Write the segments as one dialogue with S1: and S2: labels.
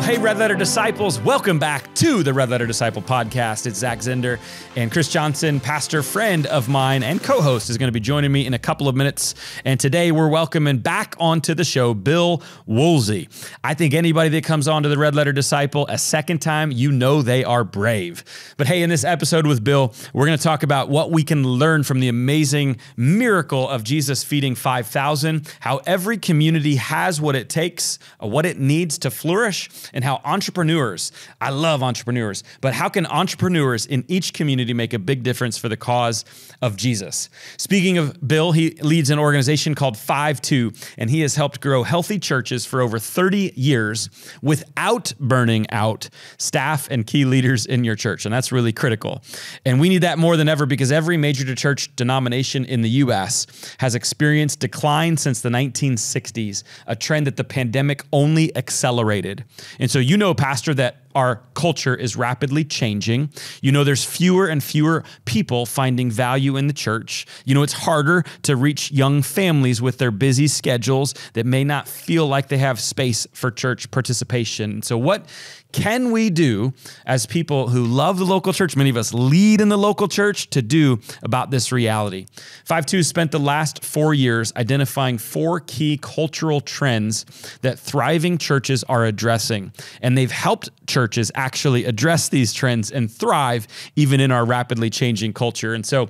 S1: Hey, Red Letter Disciples, welcome back to the Red Letter Disciple podcast. It's Zach Zender, and Chris Johnson, pastor friend of mine and co-host, is going to be joining me in a couple of minutes. And today we're welcoming back onto the show Bill Woolsey. I think anybody that comes onto the Red Letter Disciple a second time, you know they are brave. But hey, in this episode with Bill, we're going to talk about what we can learn from the amazing miracle of Jesus feeding 5,000, how every community has what it takes, what it needs to flourish, and how entrepreneurs, I love entrepreneurs, but how can entrepreneurs in each community make a big difference for the cause of Jesus? Speaking of Bill, he leads an organization called 5-2, and he has helped grow healthy churches for over 30 years without burning out staff and key leaders in your church, and that's really critical. And we need that more than ever because every major church denomination in the U.S. has experienced decline since the 1960s, a trend that the pandemic only accelerated. And so you know, Pastor, that our culture is rapidly changing. You know, there's fewer and fewer people finding value in the church. You know, it's harder to reach young families with their busy schedules that may not feel like they have space for church participation. So what can we do as people who love the local church, many of us lead in the local church, to do about this reality? 5-2 spent the last 4 years identifying 4 key cultural trends that thriving churches are addressing. And they've helped churches actually address these trends and thrive even in our rapidly changing culture. And so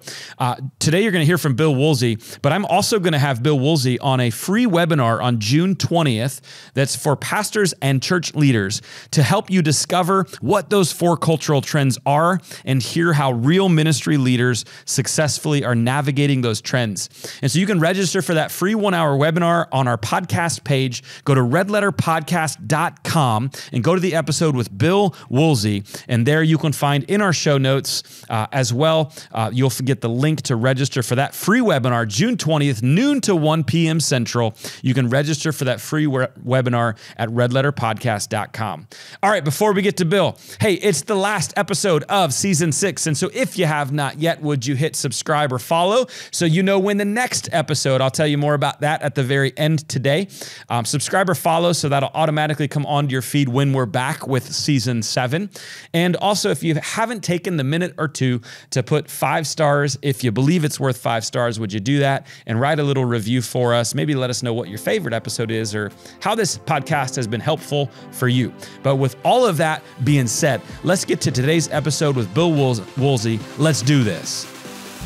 S1: today you're going to hear from Bill Woolsey, but I'm also going to have Bill Woolsey on a free webinar on June 20th that's for pastors and church leaders to help you discover what those 4 cultural trends are and hear how real ministry leaders successfully are navigating those trends. And so you can register for that free 1-hour webinar on our podcast page. Go to redletterpodcast.com and go to the episode with Bill Woolsey. And there you can find in our show notes as well, you'll get the link to register for that free webinar, June 20th, noon to 1 p.m. Central. You can register for that free webinar at redletterpodcast.com. All right, before we get to Bill, hey, it's the last episode of season 6. And so if you have not yet, would you hit subscribe or follow so you know when the next episode, I'll tell you more about that at the very end today. Subscribe or follow so that'll automatically come onto your feed when we're back with season 7. And also, if you haven't taken the minute or two to put 5 stars, if you believe it's worth 5 stars, would you do that and write a little review for us? Maybe let us know what your favorite episode is or how this podcast has been helpful for you. But with all of that being said, let's get to today's episode with Bill Woolsey. Let's do this.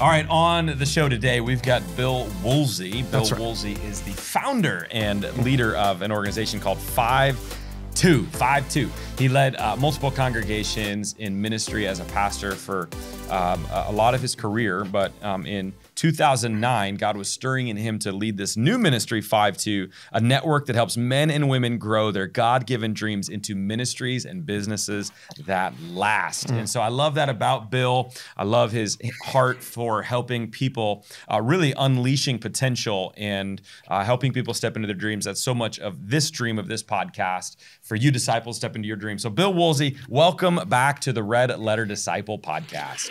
S1: All right, on the show today, we've got Bill Woolsey. Bill Woolsey is the founder and leader of an organization called 5-2. He led multiple congregations in ministry as a pastor for a lot of his career, but in 2009, God was stirring in him to lead this new ministry, 5-2, a network that helps men and women grow their God-given dreams into ministries and businesses that last. And so I love that about Bill. I love his heart for helping people, really unleashing potential and helping people step into their dreams. That's so much of this dream of this podcast, for you disciples, step into your dream. So Bill Woolsey, welcome back to the Red Letter Disciple podcast.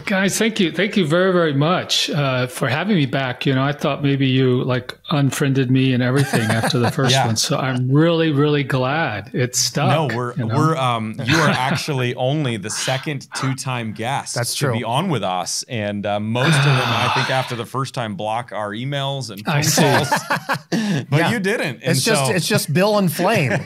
S2: Guys, thank you. Thank you very, very much for having me back. You know, I thought maybe you unfriended me and everything after the first one. So I'm really, really glad it stuck.
S1: No, you are actually only the second 2-time guest to be on with us. And most of them, I think after the first time, block our emails and phone calls. But you didn't. And
S3: it's just Bill and Flame.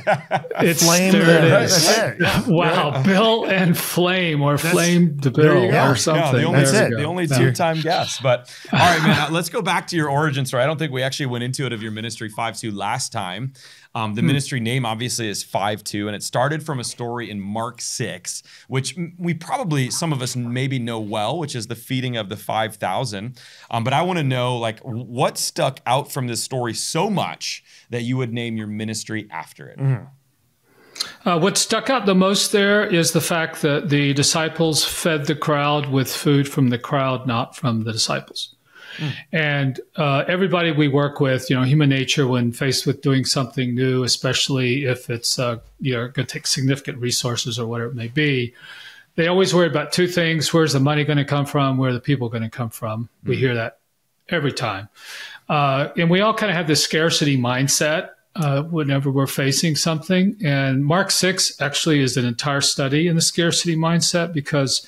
S2: It's
S3: Flame.
S2: That's it. Wow. Bill and Flame, or Flame to Bill or something.
S1: Yeah, the only 2-time guest. But all right, man, let's go back to your origin story. I don't think we actually went into it of your ministry 5-2 last time. The ministry name obviously is 5-2, and it started from a story in Mark 6, which we probably, some of us maybe know well, which is the feeding of the 5,000. But I want to know, what stuck out from this story so much that you would name your ministry after it?
S2: What stuck out the most there is the fact that the disciples fed the crowd with food from the crowd, not from the disciples. And everybody we work with, human nature, when faced with doing something new, especially if it's going to take significant resources or whatever it may be, they always worry about 2 things. Where's the money going to come from? Where are the people going to come from? We hear that every time. And we all kind of have this scarcity mindset. whenever we're facing something. And Mark 6 actually is an entire study in the scarcity mindset, because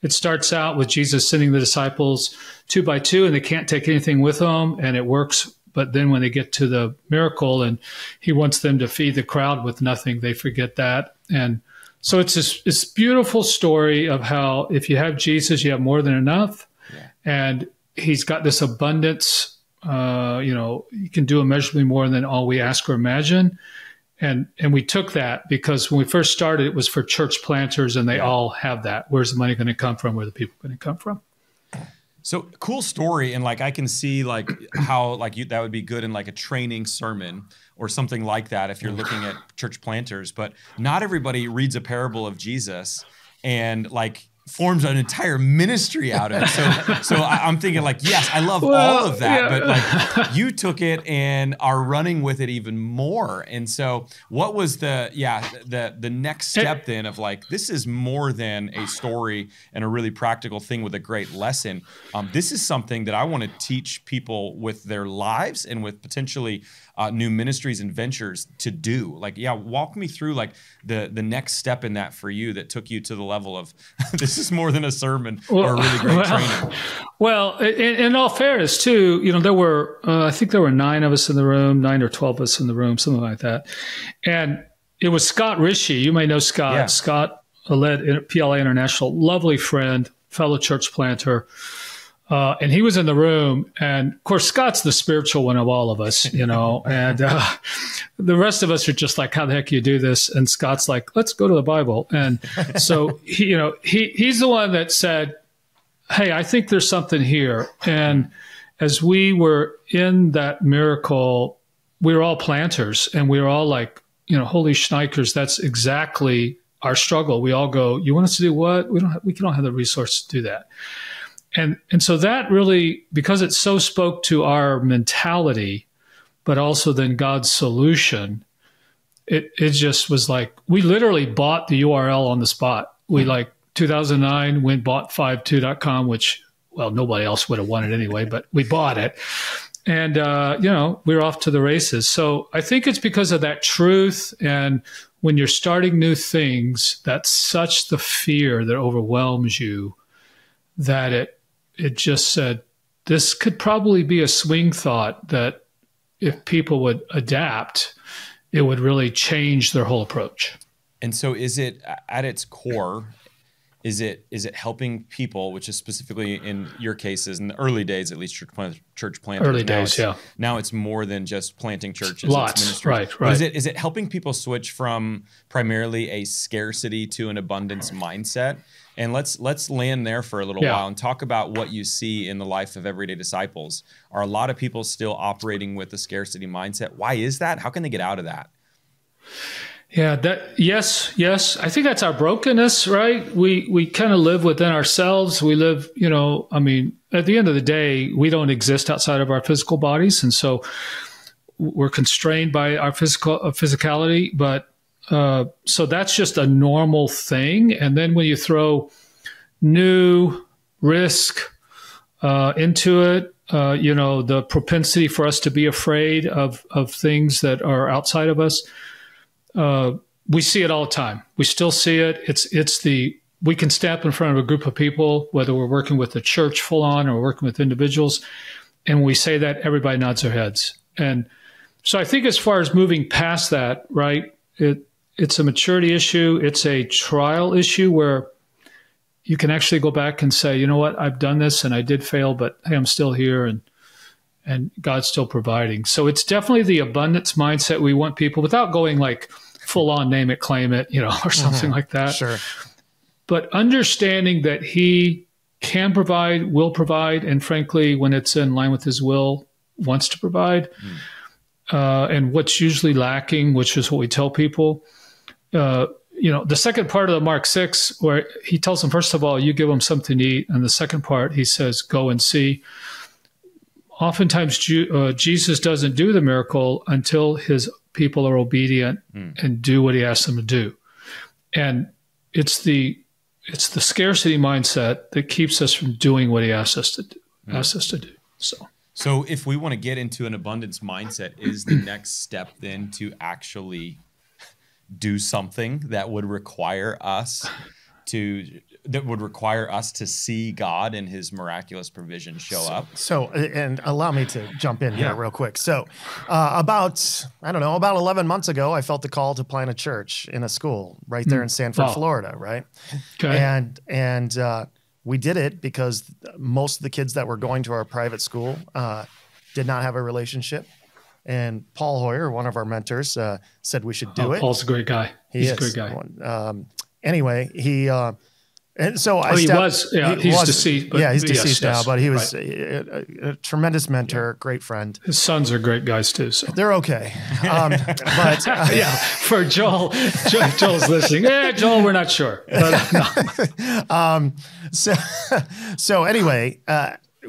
S2: it starts out with Jesus sending the disciples 2 by 2, and they can't take anything with them, and it works. But then when they get to the miracle and he wants them to feed the crowd with nothing, they forget that. And so it's this beautiful story of how if you have Jesus, you have more than enough. Yeah. And he's got this abundance. You can do immeasurably more than all we ask or imagine. And we took that because when we first started, it was for church planters, and they all have that. Where's the money going to come from? Where are the people going to come from?
S1: So cool story. And like, I can see like how like that would be good in like a training sermon or something like that if you're looking at church planters, but not everybody reads a parable of Jesus and like forms an entire ministry out of it. So I'm thinking like, yes, I love all of that, but like you took it and are running with it even more. And so what was the next step then of like, this is more than a story and a really practical thing with a great lesson. This is something that I want to teach people with their lives and with potentially new ministries and ventures to do. Like, walk me through like the next step in that for you that took you to the level of this is more than a sermon or a really great training.
S2: Well, in all fairness too, there were, I think there were 9 of us in the room, 9 or 12 of us in the room, something like that. And it was Scott Rishi. You may know Scott. Yeah. Scott led PLA International, lovely friend, fellow church planter. And he was in the room, and of course, Scott's the spiritual one of all of us, and the rest of us are just like, how the heck do you do this? And Scott's like, let's go to the Bible. And so, he's the one that said, hey, I think there's something here. And as we were in that miracle, we were all planters, and we were all like, holy shnikers, that's exactly our struggle. We all go, you want us to do what? We don't have the resources to do that. And so that really, because it so spoke to our mentality, but also then God's solution, it just was like, we literally bought the URL on the spot. We 2009 went bought 52.com, which, well, nobody else would have wanted anyway, but we bought it. And, we were off to the races. So I think it's because of that truth. And when you're starting new things, that's such the fear that overwhelms you that it just said, this could probably be a swing thought that if people would adapt, it would really change their whole approach.
S1: And so is it at its core, is it helping people, which is specifically in your cases, in the early days, at least church planters.
S2: Early days, yeah.
S1: Now it's more than just planting churches.
S2: Lots, right.
S1: Is it helping people switch from primarily a scarcity to an abundance mindset? And let's land there for a little while and talk about what you see in the life of everyday disciples. Are a lot of people still operating with a scarcity mindset? Why is that? How can they get out of that?
S2: Yeah, yes. I think that's our brokenness, right? We kind of live within ourselves. We live, at the end of the day, we don't exist outside of our physical bodies. And so we're constrained by our physicality, but so that's just a normal thing. And then when you throw new risk into it, the propensity for us to be afraid of things that are outside of us, we see it all the time. We still see it. We can step in front of a group of people, whether we're working with the church full on or working with individuals. And when we say that, everybody nods their heads. And so I think as far as moving past that, right, it's a maturity issue. It's a trial issue where you can actually go back and say, you know what, I've done this and I did fail, but hey, I'm still here and God's still providing. So it's definitely the abundance mindset we want people, without going like full on name it, claim it, or something like that.
S1: Sure.
S2: But understanding that he can provide, will provide, and frankly, when it's in line with his will, wants to provide. And what's usually lacking, which is what we tell people, the second part of the Mark 6, where he tells them, first of all, you give them something to eat. And the second part, he says, go and see. Oftentimes, Jesus doesn't do the miracle until his people are obedient and do what he asks them to do. And it's the scarcity mindset that keeps us from doing what he asks us to do. So.
S1: So if we want to get into an abundance mindset, is the next step then to actually do something that would require us to see God and his miraculous provision show up?
S3: So, and allow me to jump in here real quick. So about 11 months ago, I felt the call to plant a church in a school right there in Sanford, Florida, right?
S2: Okay.
S3: And we did it because most of the kids that were going to our private school did not have a relationship. And Paul Hoyer, one of our mentors, said we should do it.
S2: Paul's a great guy. He's a great guy.
S3: Anyway, he and so
S2: he's deceased. But
S3: he's deceased now, but he was
S2: right.
S3: a tremendous mentor, great friend.
S2: His sons are great guys too. So
S3: they're okay. But
S2: for Joel, Joel's listening. Yeah, Joel, we're not sure. But, no.
S3: So anyway,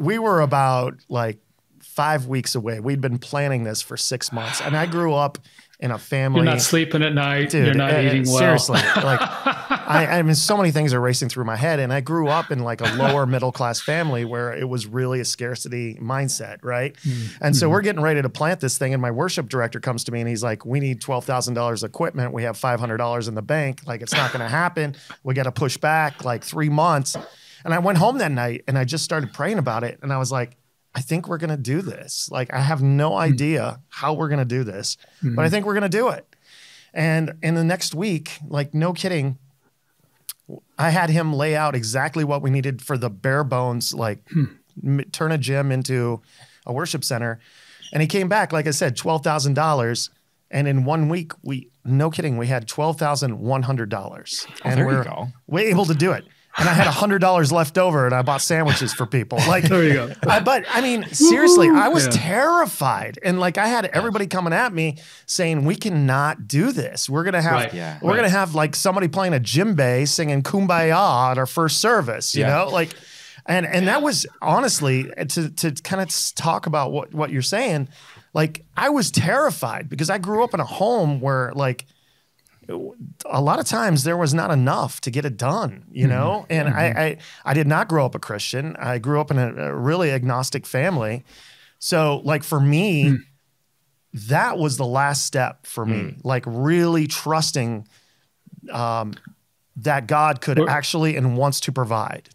S3: we were about like 5 weeks away. We'd been planning this for 6 months, and I grew up in a family.
S2: You're not sleeping at night.
S3: Dude,
S2: you're not eating well.
S3: Seriously, like I mean, so many things are racing through my head, and I grew up in like a lower middle class family where it was really a scarcity mindset, right? Mm-hmm. And so we're getting ready to plant this thing, and my worship director comes to me and he's like, "We need $12,000 equipment. We have $500 in the bank. Like, it's not going to happen. We got to push back like 3 months." And I went home that night and I just started praying about it, and I was like, I think we're going to do this. Like, I have no idea how we're going to do this, but I think we're going to do it. And in the next week, like, no kidding, I had him lay out exactly what we needed for the bare bones, like turn a gym into a worship center. And he came back, like I said, $12,000. And in 1 week, no kidding, we had $12,100. And we're able to do it. And I had $100 left over, and I bought sandwiches for people. Like,
S2: there you go.
S3: But I mean, seriously, I was terrified, and like I had everybody coming at me saying, "We cannot do this. We're gonna have gonna have like somebody playing a djembe singing Kumbaya at our first service." You know, like, and that was honestly to kind of talk about what you're saying. Like, I was terrified because I grew up in a home where like, a lot of times there was not enough to get it done, you know? And I did not grow up a Christian. I grew up in a really agnostic family. So like for me, that was the last step for me, like really trusting that God could actually and wants to provide.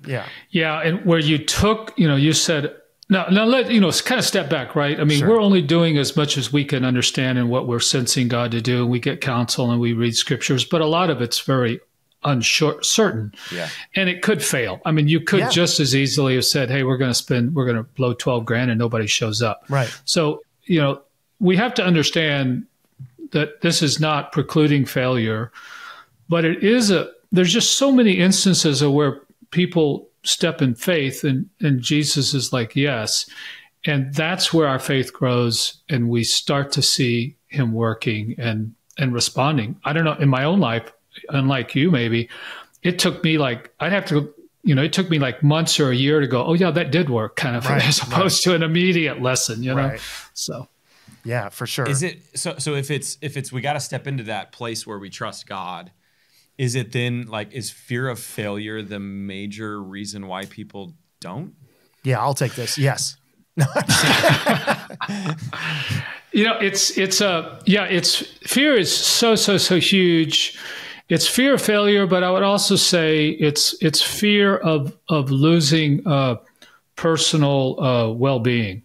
S3: Yeah.
S2: Yeah. And where you took, you said, now let kind of step back, right? I mean, we're only doing as much as we can understand and what we're sensing God to do. We get counsel and we read scriptures, but a lot of it's very uncertain. Yeah. And it could fail. I mean, you could just as easily have said, "Hey, we're going to blow 12 grand and nobody shows up."
S3: Right.
S2: So, we have to understand that this is not precluding failure, but there's just so many instances of where people step in faith and Jesus is like, yes. And that's where our faith grows and we start to see him working and responding. I don't know, in my own life, unlike you maybe, it took me like, it took me like months or a year to go, oh yeah, that did work kind of, as opposed to an immediate lesson, know? So.
S3: Yeah, for sure.
S1: Is it, so if it's, we got to step into that place where we trust God, is it then like, is fear of failure the major reason why people don't?
S3: Yeah, I'll take this. Yes.
S2: It's fear is so huge. It's fear of failure, but I would also say it's fear of losing personal well-being.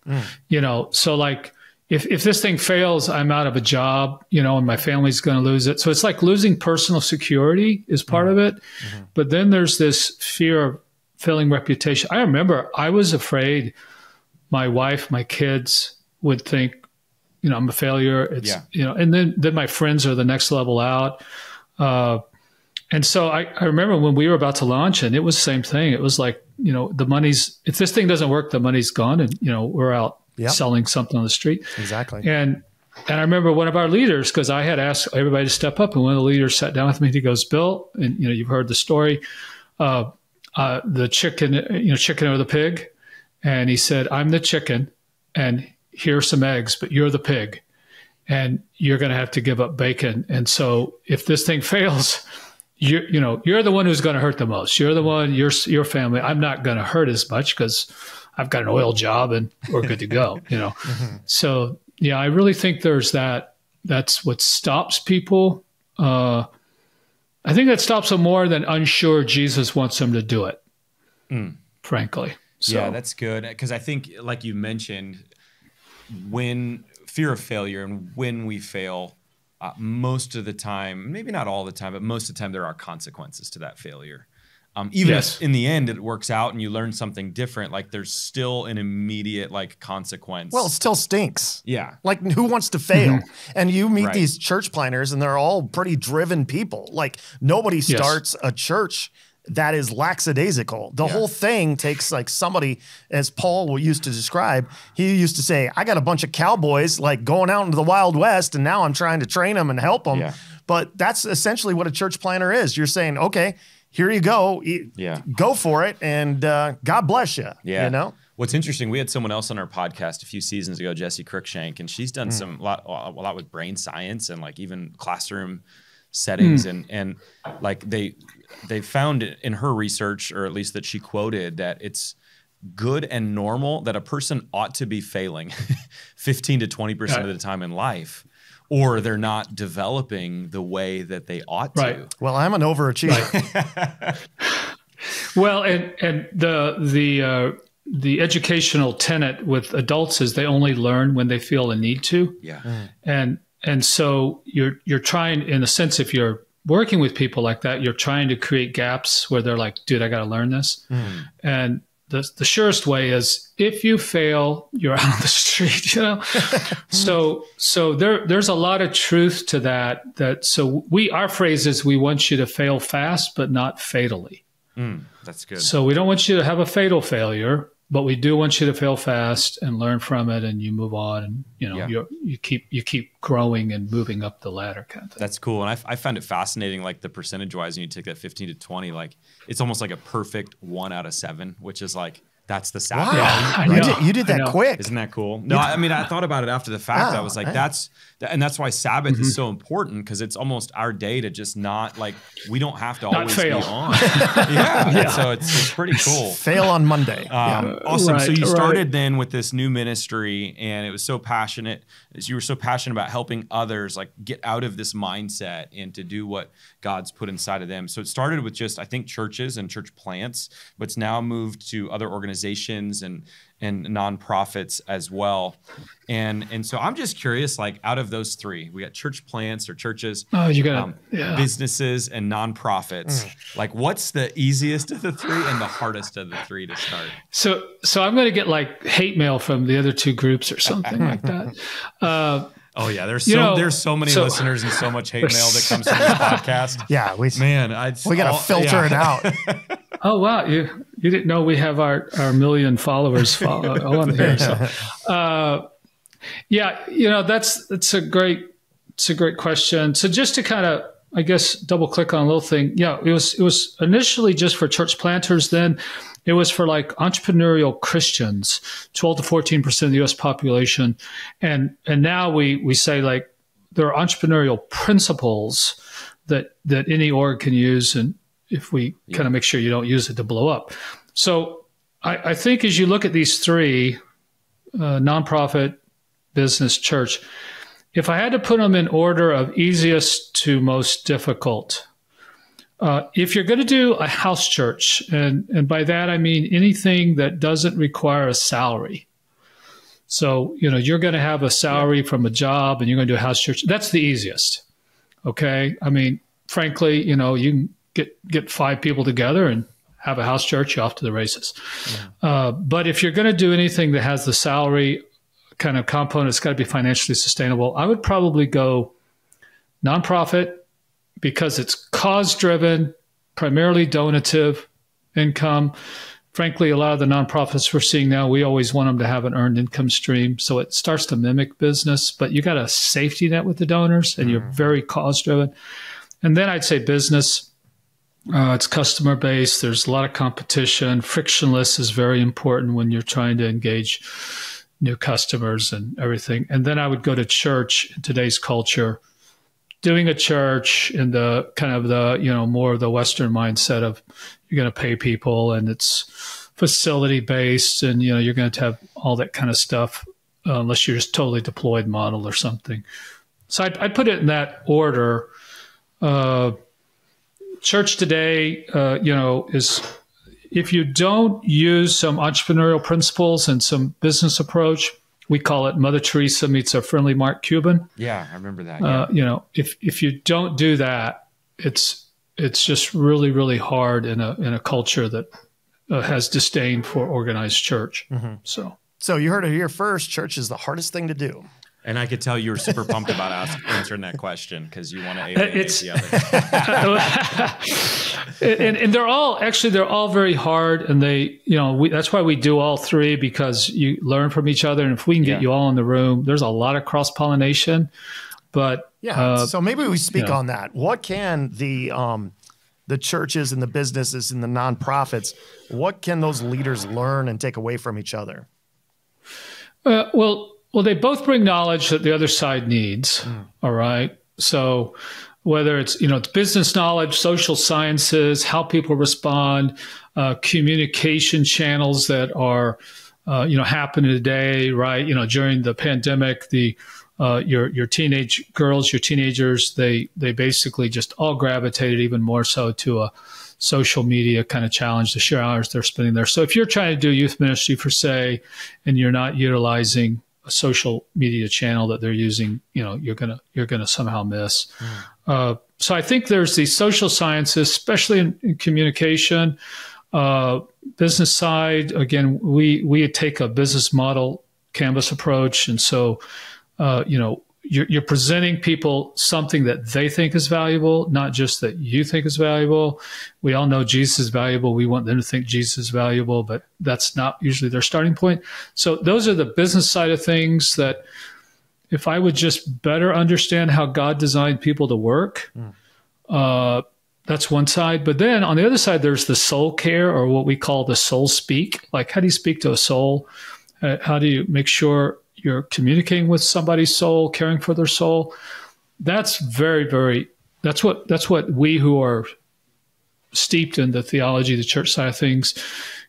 S2: So like, if this thing fails, I'm out of a job, and my family's going to lose it. So it's like losing personal security is part of it. But then there's this fear of failing reputation. I remember I was afraid my wife, my kids would think, I'm a failure. It's, and then my friends are the next level out. And so I remember when we were about to launch, and it was the same thing. It was like, the money's, if this thing doesn't work, the money's gone, and, we're out. Selling something on the street.
S3: Exactly.
S2: And I remember one of our leaders, because I had asked everybody to step up, and one of the leaders sat down with me and he goes, "Bill," and you've heard the story, the chicken, chicken or the pig. And he said, "I'm the chicken and here's some eggs, but you're the pig and you're going to have to give up bacon. And so if this thing fails, you're the one who's going to hurt the most. You're the one, your family. I'm not going to hurt as much because I've got an oil job and we're good to go, you know? So yeah, I really think there's that's what stops people. I think that stops them more than unsure Jesus wants them to do it, frankly. So,
S1: yeah, that's good. Because I think, like you mentioned, when fear of failure and when we fail, most of the time, maybe not all the time, but most of the time there are consequences to that failure. Even if in the end it works out and you learn something different, like there's still an immediate like consequence.
S3: Well, it still stinks.
S1: Yeah.
S3: Like who wants to fail? And you meet these church planners and they're all pretty driven people. Like nobody starts a church that is lackadaisical. The whole thing takes like somebody, as Paul used to describe, he used to say, I got a bunch of cowboys like going out into the Wild West and now I'm trying to train them and help them. Yeah. But that's essentially what a church planner is. You're saying, okay, here you go. Go for it. And God bless you. Yeah. You know?
S1: What's interesting, we had someone else on our podcast a few seasons ago, Jessie Cruikshank, and she's done a lot with brain science and like even classroom settings. And like they found in her research, or at least that she quoted, that it's good and normal that a person ought to be failing 15 to 20% of the time in life, or they're not developing the way that they ought to.
S3: Well, I'm an overachiever.
S2: Well, and the educational tenet with adults is they only learn when they feel a need to.
S1: Yeah.
S2: And so you're trying, in a sense, if you're working with people like that, you're trying to create gaps where they're like, dude, I got to learn this. And the surest way is if you fail, you're out on the street, you know? So there's a lot of truth to that. So our phrase is, we want you to fail fast, but not fatally.
S1: That's good.
S2: So we don't want you to have a fatal failure, but we do want you to fail fast and learn from it, and you move on, and you keep growing and moving up the ladder, kind of thing.
S1: That's cool, and I find it fascinating, like the percentage wise, when you take that 15 to 20, like it's almost like a perfect 1 out of 7, which is like that's the Sabbath.
S3: Wow, right? You did that quick.
S1: Isn't that cool? No, I mean I thought about it after the fact. I was like, that's why Sabbath is so important, because it's almost our day to just not like, we don't have to always be on. So it's pretty cool.
S3: Fail on Monday.
S1: Awesome. So you started then with this new ministry, and it was so passionate. You were so passionate about helping others like get out of this mindset and to do what God's put inside of them. So it started with just, I think, churches and church plants, but it's now moved to other organizations and nonprofits as well. And so I'm just curious, like out of those three, we got church plants or churches, businesses and nonprofits. Like what's the easiest of the three and the hardest of the three to start?
S2: So I'm going to get like hate mail from the other two groups or something like that.
S1: Oh yeah, there's so many listeners and so much hate mail that comes from this podcast.
S3: Yeah, we got to filter it out.
S2: Oh wow, you didn't know we have our million followers on here. So, that's a great question. So just to kind of, I guess, double click on a little thing. Yeah, it was initially just for church planters. Then it was for like entrepreneurial Christians, 12 to 14% of the U.S. population, and now we say like there are entrepreneurial principles that any org can use, and if we kind of make sure you don't use it to blow up. So I think as you look at these three, nonprofit, business, church, if I had to put them in order of easiest to most difficult, if you're going to do a house church, and by that I mean anything that doesn't require a salary. So, you're going to have a salary from a job and you're going to do a house church. That's the easiest. Okay. I mean, frankly, you can get 5 people together and have a house church, you're off to the races. But if you're going to do anything that has the salary kind of component, it's got to be financially sustainable. I would probably go nonprofit, because it's cause-driven, primarily donative income. Frankly, a lot of the nonprofits we're seeing now, we always want them to have an earned income stream. So it starts to mimic business, but you got a safety net with the donors, and you're very cause-driven. And then I'd say business. It's customer-based. There's a lot of competition. Frictionless is very important when you're trying to engage new customers and everything. And then I would go to church in today's culture. Doing a church in the kind of the, more of the Western mindset of you're going to pay people and it's facility based, and you're going to have all that kind of stuff, unless you're just totally deployed model or something. So I put it in that order. Church today, is, if you don't use some entrepreneurial principles and some business approach, we call it Mother Teresa meets a friendly Mark Cuban.
S1: Yeah, I remember that. Yeah.
S2: If you don't do that, it's just really, really hard in a culture that has disdain for organized church. Mm-hmm.
S3: So you heard it here first. Church is the hardest thing to do.
S1: And I could tell you were super pumped about answering that question because you want to alienate the other.
S2: and they're all very hard, and that's why we do all three, because you learn from each other. And if we can get you all in the room, there's a lot of cross-pollination. But
S3: so maybe we speak on that. What can the churches and the businesses and the nonprofits, what can those leaders learn and take away from each other?
S2: Well, they both bring knowledge that the other side needs. All right. So whether it's business knowledge, social sciences, how people respond, communication channels that are, happening today, right? During the pandemic, your teenage girls, your teenagers, they basically just all gravitated even more so to a social media kind of challenge, the sheer hours they're spending there. So if you're trying to do youth ministry per se, and you're not utilizing a social media channel that they're using, you're gonna somehow miss. So I think there's the social sciences, especially in communication, business side. Again, we take a business model canvas approach, and so you're presenting people something that they think is valuable, not just that you think is valuable. We all know Jesus is valuable. We want them to think Jesus is valuable, but that's not usually their starting point. So those are the business side of things that if I would just better understand how God designed people to work, that's one side. But then on the other side, there's the soul care, or what we call the soul speak. Like, how do you speak to a soul? How do you make sure you're communicating with somebody's soul, caring for their soul? That's very, very, that's what we who are steeped in the theology, the church side of things,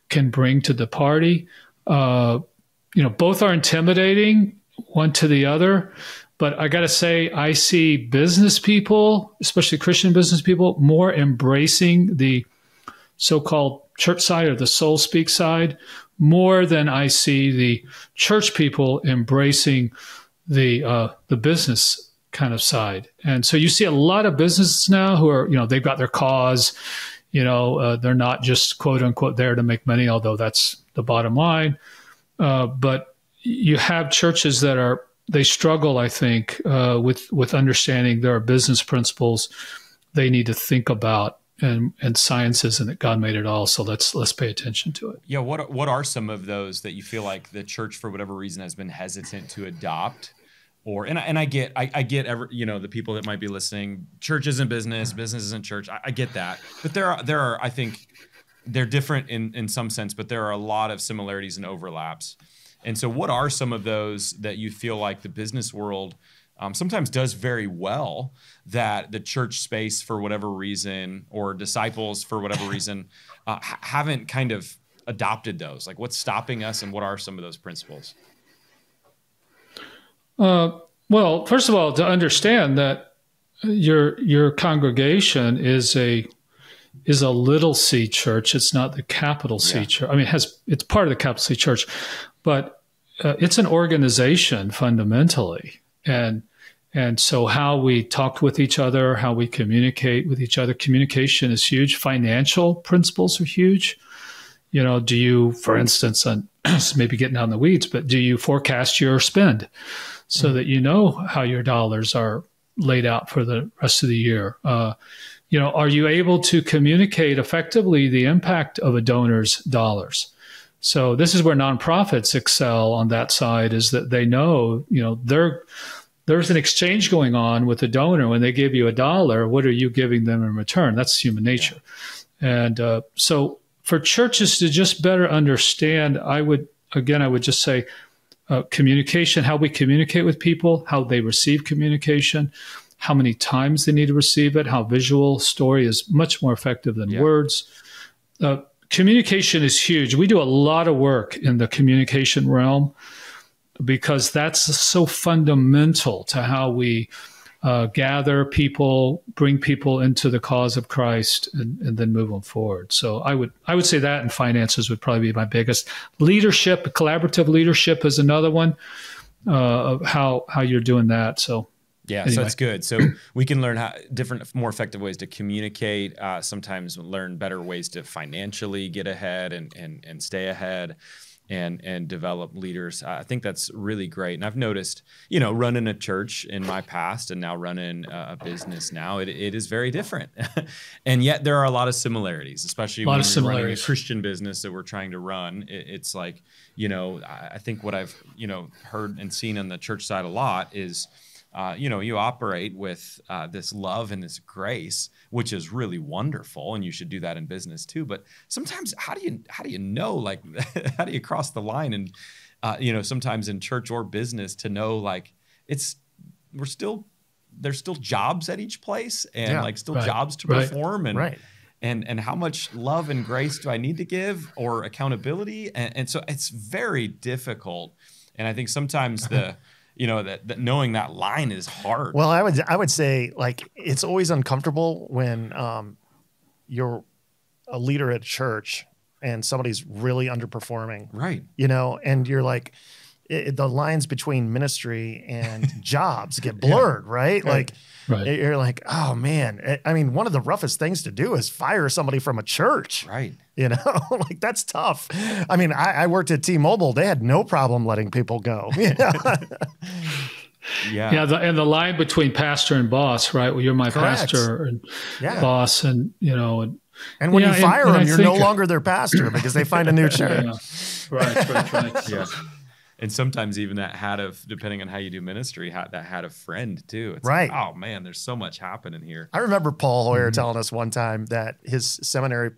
S2: can bring to the party. Both are intimidating, one to the other, but I got to say, I see business people, especially Christian business people, more embracing the so-called church side or the soul speak side, more than I see the church people embracing the business kind of side. And so you see a lot of businesses now who are, they've got their cause, they're not just quote unquote there to make money, although that's the bottom line. But you have churches that they struggle, I think, with understanding there are business principles they need to think about, and sciences, and that God made it all. So let's pay attention to it.
S1: Yeah. What are some of those that you feel like the church, for whatever reason, has been hesitant to adopt? And I get the people that might be listening, church isn't business, business isn't church. I get that. But there are, I think they're different in some sense, but there are a lot of similarities and overlaps. And so what are some of those that you feel like the business world sometimes does very well, that the church space, for whatever reason, or disciples for whatever reason, haven't kind of adopted those? Like, what's stopping us, and what are some of those principles?
S2: Well, first of all, to understand that your congregation is a little C church. It's not the capital C church. I mean, it's part of the capital C church, but it's an organization fundamentally. And so how we talk with each other, how we communicate with each other, communication is huge. Financial principles are huge. Do you, for instance, maybe getting down the weeds, but do you forecast your spend so that you know how your dollars are laid out for the rest of the year? Are you able to communicate effectively the impact of a donor's dollars? So this is where nonprofits excel on that side, is that they know, there's an exchange going on with the donor. When they give you $1, what are you giving them in return? That's human nature. And so for churches to just better understand, I would just say communication, how we communicate with people, how they receive communication, how many times they need to receive it, how visual story is much more effective than words. communication is huge. We do a lot of work in the communication realm because that's so fundamental to how we gather people, bring people into the cause of Christ, and then move them forward. So I would say that, and finances would probably be my biggest. Leadership, collaborative leadership is another one of how you're doing that. So
S1: yeah,
S2: anyway.
S1: So it's good. So we can learn how different, more effective ways to communicate. Sometimes learn better ways to financially get ahead and stay ahead. And develop leaders. I think that's really great. And I've noticed, running a church in my past and now running a business now, it is very different. And yet there are a lot of similarities, especially when you're running a Christian business that we're trying to run. It's like, I think what I've, heard and seen on the church side a lot is, you operate with this love and this grace, which is really wonderful, and you should do that in business too. But sometimes, how do you know, like, how do you cross the line? And sometimes in church or business, to know, like, there's still jobs at each place, and jobs to perform, and how much love and grace do I need to give, or accountability, and so it's very difficult. And I think sometimes that knowing that line is hard.
S3: Well, I would say, like, it's always uncomfortable when you're a leader at church and somebody's really underperforming,
S1: right?
S3: And you're like, the lines between ministry and jobs get blurred, right? Like, you're like, oh man. I mean, one of the roughest things to do is fire somebody from a church,
S1: right?
S3: Like, that's tough. I mean, I worked at T-Mobile. They had no problem letting people go.
S2: Yeah. And the line between pastor and boss, right? Well, you're my pastor and boss, and
S3: and when you fire them, you're no longer their pastor because they find a new church.
S2: Right.
S1: Yeah. And sometimes even that depending on how you do ministry, that had a friend too. It's
S3: right.
S1: Like, oh man, there's so much happening here.
S3: I remember Paul Hoyer telling us one time that his seminary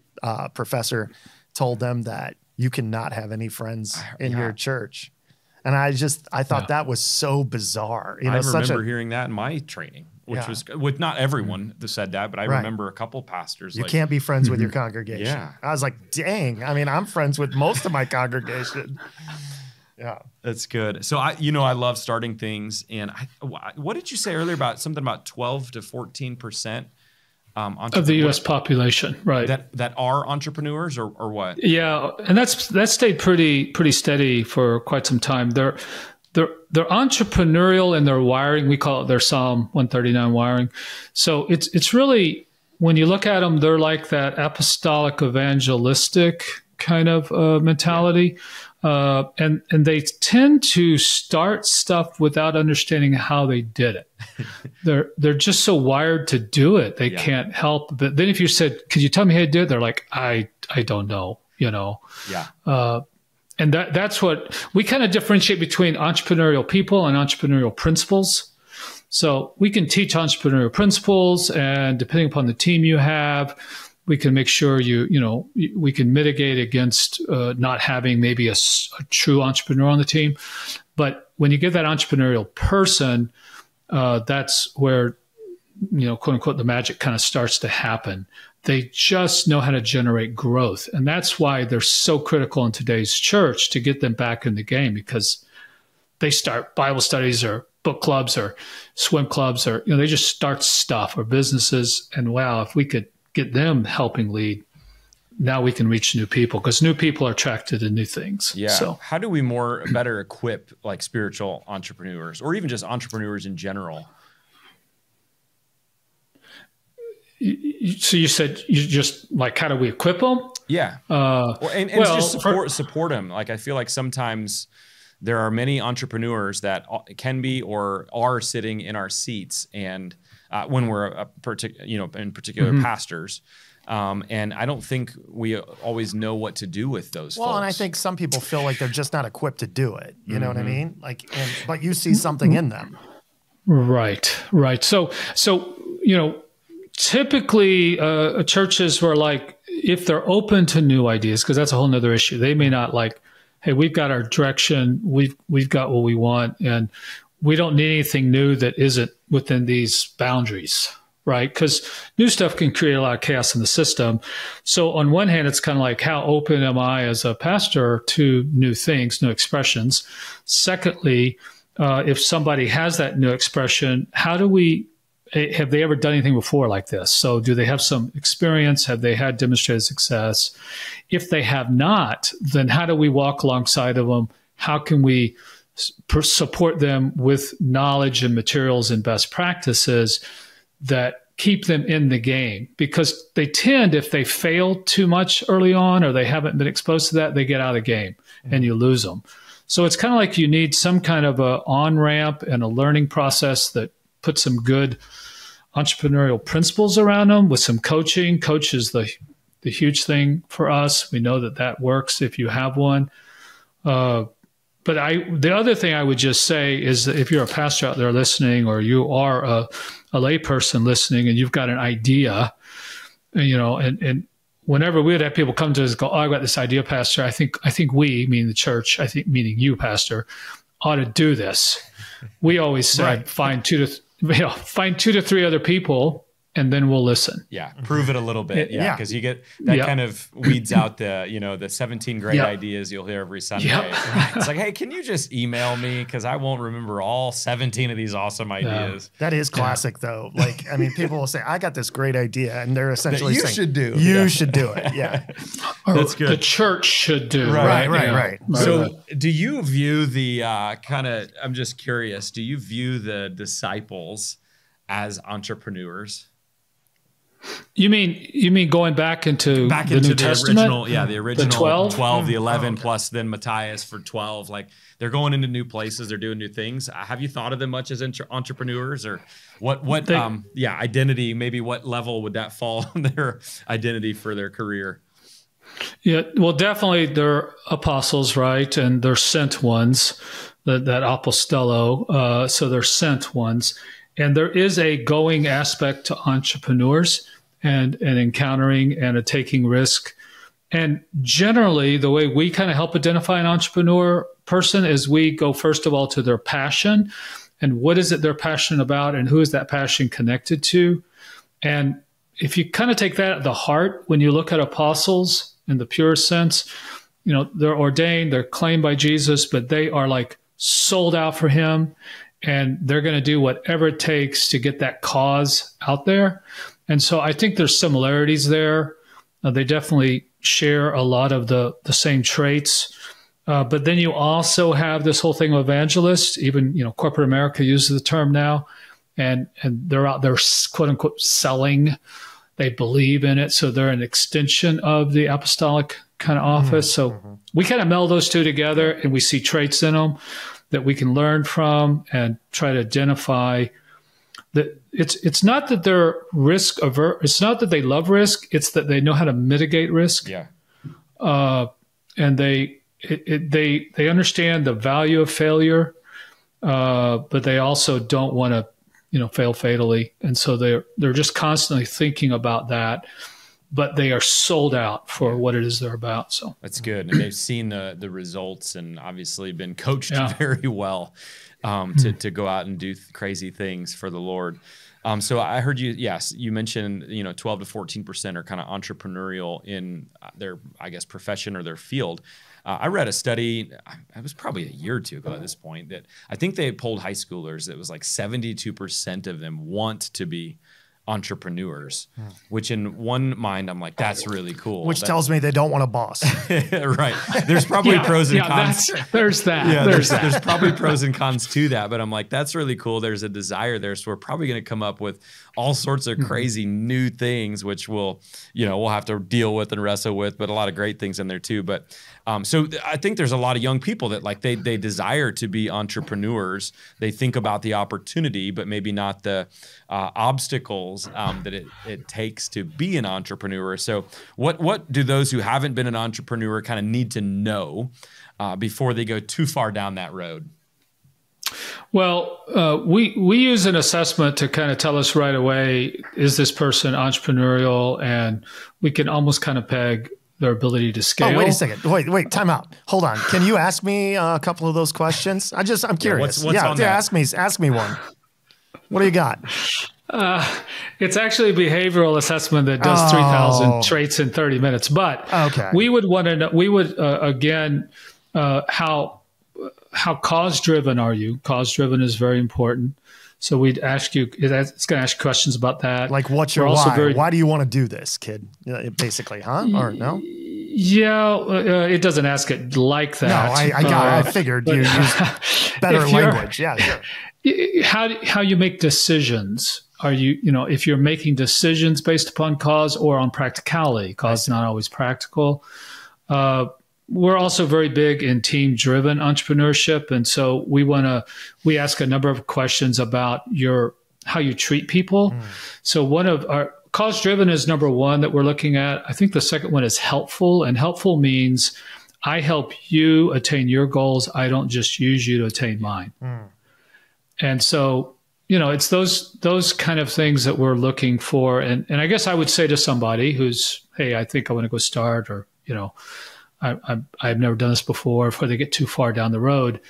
S3: professor told them that you cannot have any friends in your church. And I thought that was so bizarre.
S1: I remember hearing that in my training, which was with not everyone that said that, but I remember a couple pastors.
S3: You can't be friends with your congregation. Yeah. I was like, dang. I mean, I'm friends with most of my congregation. Yeah,
S1: that's good. So I love starting things. And what did you say earlier about something about 12 to 14%
S2: of the U.S. population, right?
S1: That are entrepreneurs, or what?
S2: Yeah, and that's stayed pretty steady for quite some time. They're entrepreneurial in their wiring. We call it their Psalm 139 wiring. So it's really, when you look at them, they're like that apostolic evangelistic kind of mentality. And they tend to start stuff without understanding how they did it. They're just so wired to do it. They can't help. But then if you said, could you tell me how you did it? They're like, I don't know,
S1: Yeah.
S2: And that's what we kind of differentiate between entrepreneurial people and entrepreneurial principles. So we can teach entrepreneurial principles, and depending upon the team you have, we can make sure we can mitigate against not having maybe a true entrepreneur on the team. But when you get that entrepreneurial person, that's where, quote unquote, the magic kind of starts to happen. They just know how to generate growth. And that's why they're so critical in today's church, to get them back in the game, because they start Bible studies or book clubs or swim clubs, or, they just start stuff, or businesses. And wow, if we could get them helping lead, now we can reach new people, because new people are attracted to new things.
S1: Yeah. So how do we better equip, like, spiritual entrepreneurs, or even just entrepreneurs in general?
S2: So you said, you just, like, how do we equip them?
S1: Yeah. And just support them. Like, I feel like sometimes there are many entrepreneurs that can be or are sitting in our seats, and when we're in particular pastors, and I don't think we always know what to do with those folks.
S3: And I think some people feel like they're just not equipped to do it. You know what I mean? Like, but you see something in them.
S2: Right. So typically churches were like, if they're open to new ideas, because that's a whole nother issue. They may not like, hey, we've got our direction, we've got what we want, and we don't need anything new that isn't within these boundaries. right? Because new stuff can create a lot of chaos in the system. So on one hand, it's kind of like, how open am I as a pastor to new things, new expressions? Secondly, if somebody has that new expression, have they ever done anything before like this? So do they have some experience? Have they had demonstrated success? If they have not, then how do we walk alongside of them? How can we support them with knowledge and materials and best practices that keep them in the game? Because they tend, if they fail too much early on or they haven't been exposed to that, they get out of the game and you lose them. So it's kind of like you need some kind of a on-ramp and a learning process that puts some good entrepreneurial principles around them with some coaching. Coach is the huge thing for us. We know that works if you have one. But the other thing I would just say is that if you're a pastor out there listening, or you are a lay person listening, and you've got an idea, and whenever we would have people come to us and go, "Oh, I got this idea, Pastor. I think we, meaning the church, meaning you, Pastor, ought to do this." We always said, find two to three other people, and then we'll listen.
S1: Yeah, prove it a little bit. Yeah, because you get that kind of weeds out the 17 great ideas you'll hear every Sunday. It's like, hey, can you just email me? Because I won't remember all 17 of these awesome ideas.
S3: That is classic, though. Like, I mean, people will say, "I got this great idea," and they're essentially saying, "You should do it." Yeah,
S1: that's good.
S2: The church should do.
S3: Right.
S1: So, do you view the I'm just curious. Do you view the disciples as entrepreneurs?
S2: You mean going back into the New Testament?
S1: The original 12, the 11 plus then Matthias for 12. Like, they're going into new places, they're doing new things. Have you thought of them much as entrepreneurs, or what identity? Maybe what level would that fall on their identity for their career?
S2: Yeah, well, definitely they're apostles, right? And they're sent ones. That apostello. So they're sent ones. And there is a going aspect to entrepreneurs and encountering and a taking risk. And generally, the way we kind of help identify an entrepreneur person is we go, first of all, to their passion and what is it they're passionate about and who is that passion connected to. And if you kind of take that at the heart, when you look at apostles in the purest sense, they're ordained, they're claimed by Jesus, but they are like sold out for him. And they're going to do whatever it takes to get that cause out there. And so I think there's similarities there. They definitely share a lot of the same traits. But then you also have this whole thing of evangelists. Even, corporate America uses the term now. And they're out there, quote unquote, selling. They believe in it. So they're an extension of the apostolic kind of office. So we kind of meld those two together and we see traits in them that we can learn from and try to identify that it's not that they're risk averse. It's not that they love risk. It's that they know how to mitigate risk.
S1: Yeah.
S2: And they understand the value of failure, but they also don't want to, fail fatally. And so they're just constantly thinking about that. But they are sold out for what it is they're about. So
S1: that's good. And they've seen the results and obviously been coached very well to go out and do crazy things for the Lord. So I heard you mentioned, 12 to 14% are kind of entrepreneurial in their, profession or their field. I read a study, it was probably a year or two ago at this point, that I think they polled high schoolers. It was like 72% of them want to be entrepreneurs, which in one mind I'm like, that's really cool.
S3: Which tells me they don't want a boss.
S1: Right. There's probably pros and cons.
S2: There's that.
S1: Yeah, there's probably pros and cons to that, but I'm like, that's really cool. There's a desire there. So we're probably going to come up with all sorts of crazy new things, which we'll have to deal with and wrestle with, but a lot of great things in there too. But so I think there's a lot of young people that like they desire to be entrepreneurs. They think about the opportunity, but maybe not the obstacles that it takes to be an entrepreneur. So what do those who haven't been an entrepreneur kind of need to know before they go too far down that road?
S2: Well, we use an assessment to kind of tell us right away, is this person entrepreneurial? And we can almost kind of peg their ability to scale.
S3: Oh, wait a second. Wait, time out. Hold on. Can you ask me a couple of those questions? I'm curious.
S1: What's on that?
S3: Ask me one. What do you got?
S2: It's actually a behavioral assessment that does 3,000 traits in 30 minutes. But we would want to know, again, how cause-driven are you? Cause-driven is very important. So we'd ask you, it's going to ask questions about that.
S3: Like, what's your why? Why do you want to do this, kid? Basically, huh? Or no?
S2: Yeah, it doesn't ask it like that.
S3: No, I figured you use better language. Yeah, sure.
S2: How you make decisions. Are you, if you're making decisions based upon cause or on practicality, cause is not always practical. We're also very big in team-driven entrepreneurship. And so we ask a number of questions about how you treat people. So one of our cause-driven is number one that we're looking at. I think the second one is helpful. And helpful means I help you attain your goals. I don't just use you to attain mine. And so, it's those kind of things that we're looking for. And I guess I would say to somebody who's, hey, I think I want to go start, or, I've never done this before, before they get too far down the road,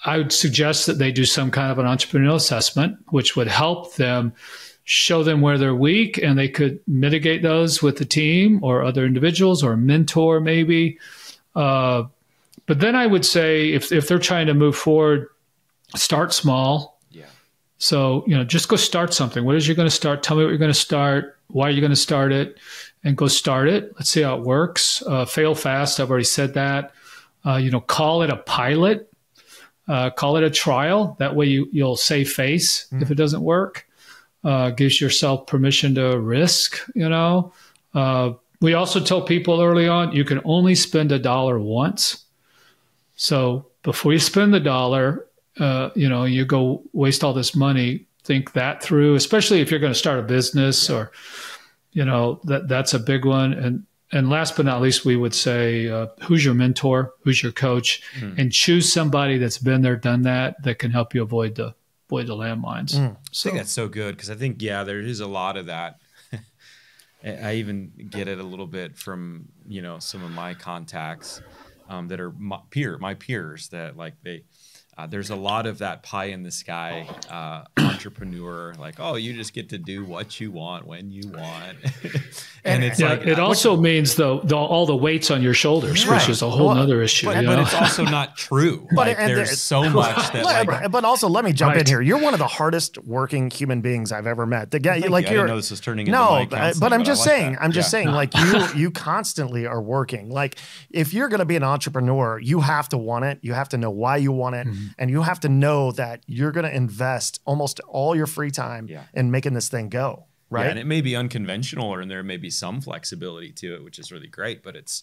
S2: I would suggest that they do some kind of an entrepreneurial assessment, which would help them, show them where they're weak, and they could mitigate those with the team or other individuals or a mentor maybe. But then I would say if they're trying to move forward, start small. Yeah. So, just go start something. What is you going to start? Tell me what you're going to start. Why are you going to start it? And go start it. Let's see how it works. Fail fast. I've already said that. Call it a pilot. Call it a trial. That way you'll save face if it doesn't work. Gives yourself permission to risk. We also tell people early on, you can only spend $1 once. So before you spend the dollar, you go waste all this money. Think that through, especially if you're going to start a business or. That's a big one. And last but not least, we would say, who's your mentor? Who's your coach? And choose somebody that's been there, done that can help you avoid the landmines.
S1: So, I think that's so good because I think, there is a lot of that. I even get it a little bit from, some of my contacts that are my peers that there's a lot of that pie in the sky entrepreneur, like, oh, you just get to do what you want when you want. And it's
S2: it also means all the weights on your shoulders, which is a whole other issue.
S1: But it's also not true. There's so much that
S3: but also let me jump in here. You're one of the hardest working human beings I've ever met. The guy,
S1: I didn't know this was turning into my counseling,
S3: but I'm just saying, you constantly are working. Like if you're going to be an entrepreneur, you have to want it. You have to know why you want it. And you have to know that you're going to invest almost all your free time in making this thing go. Right.
S1: Yeah, and it may be unconventional, and there may be some flexibility to it, which is really great. But it's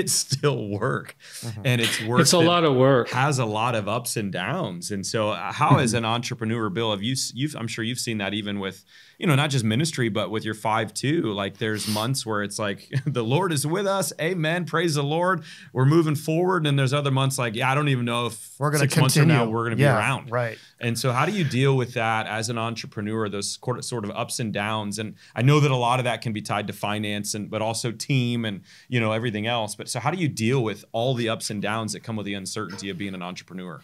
S1: still work, and it's work.
S2: It's a lot of work.
S1: Has a lot of ups and downs. And so, how as an entrepreneur, Bill, I'm sure you've seen that even with not just ministry, but with your 5-2. Like there's months where it's like the Lord is with us, amen, praise the Lord, we're moving forward. And there's other months like I don't even know if
S3: we're going to
S1: 6 months from now we're going to be around.
S3: Right.
S1: And so, how do you deal with that as an entrepreneur? Those sort of ups and downs. And I know that a lot of that can be tied to finance but also team and, everything else. But so how do you deal with all the ups and downs that come with the uncertainty of being an entrepreneur?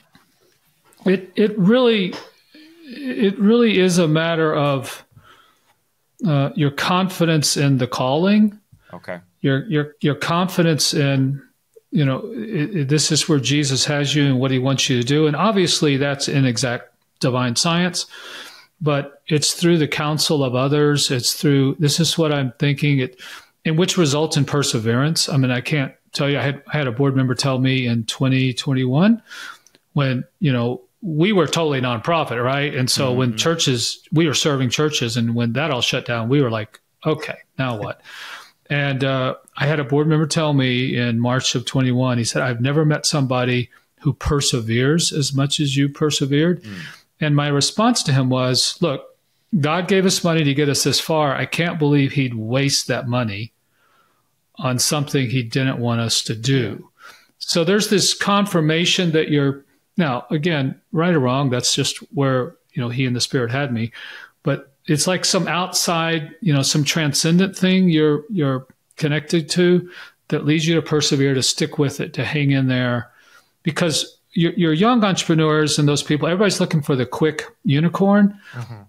S2: It really is a matter of your confidence in the calling.
S1: Okay.
S2: Your confidence in, this is where Jesus has you and what he wants you to do. And obviously that's inexact divine science. But it's through the counsel of others. It's through, this is what I'm thinking, and which results in perseverance. I mean, I can't tell you, I had a board member tell me in 2021 when, we were totally nonprofit, right? And so when we were serving churches, and when that all shut down, we were like, okay, now what? And I had a board member tell me in March of 21, he said, I've never met somebody who perseveres as much as you persevered. And my response to him was, look, God gave us money to get us this far. I can't believe he'd waste that money on something he didn't want us to do. So there's this confirmation that now, again, right or wrong, that's just where, he and the Spirit had me. But it's like some outside, some transcendent thing you're connected to that leads you to persevere, to stick with it, to hang in there. Because you're young entrepreneurs and those people, everybody's looking for the quick unicorn.